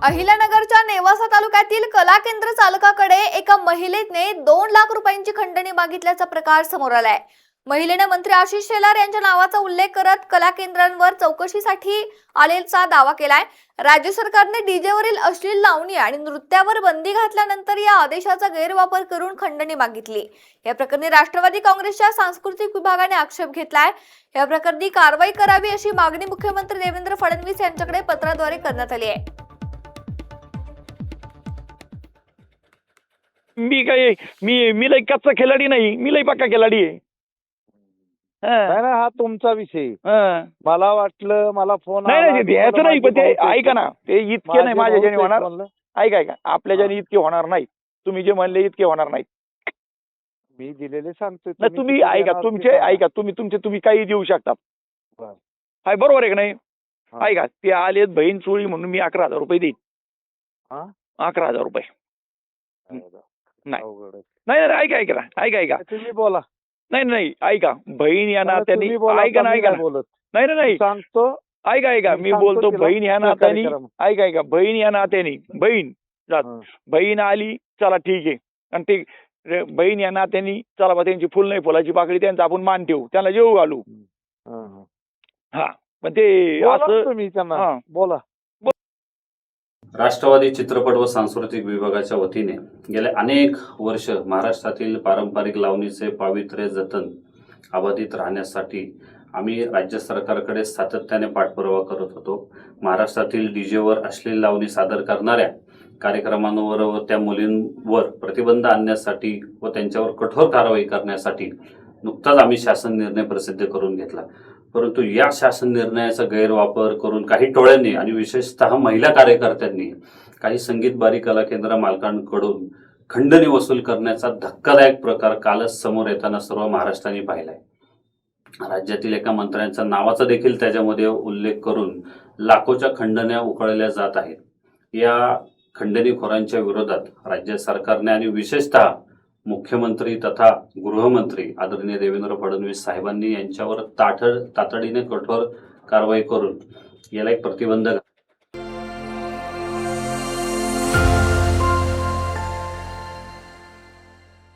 अहिल्यानगरच्या नेवासा तालुक्यातील कला केंद्र चालकाकडे एका महिलेने 2 लाख रुपयांची खंडणी मागितल्याचा प्रकार समोर आलाय। महिलेने मंत्री आशिष शेलार यांच्या नावाचा उल्लेख करत कला केंद्रांवर चौकशीसाठी आलेला दावा केलाय। राज्य सरकारने डीजेवरील अश्लील लावणी आणि नृत्यावर बंदी घातल्यानंतर या आदेशाचा गैरवापर करून खंडणी मागितली। या प्रकरणी राष्ट्रवादी काँग्रेसच्या सांस्कृतिक विभागाने आक्षेप घेतलाय। या प्रकरणी कारवाई करावी अशी मागणी मुख्यमंत्री देवेंद्र फडणवीस यांच्याकडे पत्राद्वारे करण्यात आली आहे। मी लई कच्चा खिलाडी नाही, मी लई पक्का खिलाडी आहे। नाही ना, हा तुमचा विषय। मला वाटलं मला फोन नाही याचं नाही, पण ते ऐका ना, ते इतके नाही माझ्या ज्याने होणार। ऐका आपल्या ज्याने इतके होणार नाही, तुम्ही जे म्हणले इतके होणार नाही। मी दिलेले सांगतोय नाही तुम्ही ऐका, तुमचे ऐका, तुम्ही काही देऊ शकता। हाय बरोबर आहे का नाही? ऐका, ते आलेत बहीण चोळी म्हणून मी 11,000 रुपये देईन। 11,000 रुपये नाही ऐका तुम्ही बोला। नाही ऐका, बहीण या नात्याने ऐका बोलत नाही सांगतो। ऐका मी बोलतो, बहीण या नात्याने ऐका बहीण या नात्याने बहीण आली, चला ठीक आहे। आणि ते बहीण या नात्याने चला बा, त्यांची फुल नाही फुलाची पाकळी त्यांचा आपण मान ठेवू, त्यांना जेवू घालू। हा पण ते असं तुम्ही त्यांना बोला। राष्ट्रवादी चित्रपट व सांस्कृतिक विभागाच्या वतीने गेल्या अनेक वर्ष महाराष्ट्रातील पारंपरिक लावणीचे पावित्र्य जतन अबाधित राहण्यासाठी आम्ही राज्य सरकारकडे सातत्याने पाठपुरावा करत होतो। महाराष्ट्रातील डीजेवर अश्लील लावणी सादर करणाऱ्या कार्यक्रमांवर व त्या मुलींवर प्रतिबंध आणण्यासाठी व त्यांच्यावर कठोर कारवाई करण्यासाठी नुकताच आम्ही शासन निर्णय प्रसिद्ध करून घेतला। परंतु या शासन निर्णयाचा गैरवापर करून काही टोळ्यांनी आणि विशेषतः महिला कार्यकर्त्यांनी काही संगीत बारी कला केंद्र मालकांकडून खंडणी वसूल करण्याचा धक्कादायक प्रकार कालच समोर येताना सर्व महाराष्ट्राने पाहिलाय। राज्यातील एका मंत्र्यांच्या नावाचा देखील त्याच्यामध्ये उल्लेख करून लाखोच्या खंडण्या उकळल्या जात आहेत। या खंडणीखोरांच्या विरोधात राज्य सरकारने आणि विशेषतः मुख्यमंत्री तथा गृहमंत्री आदरणीय देवेंद्र फडणवीस साहेबांनी यांच्यावर तातडीने कठोर कारवाई करून याला एक प्रतिबंध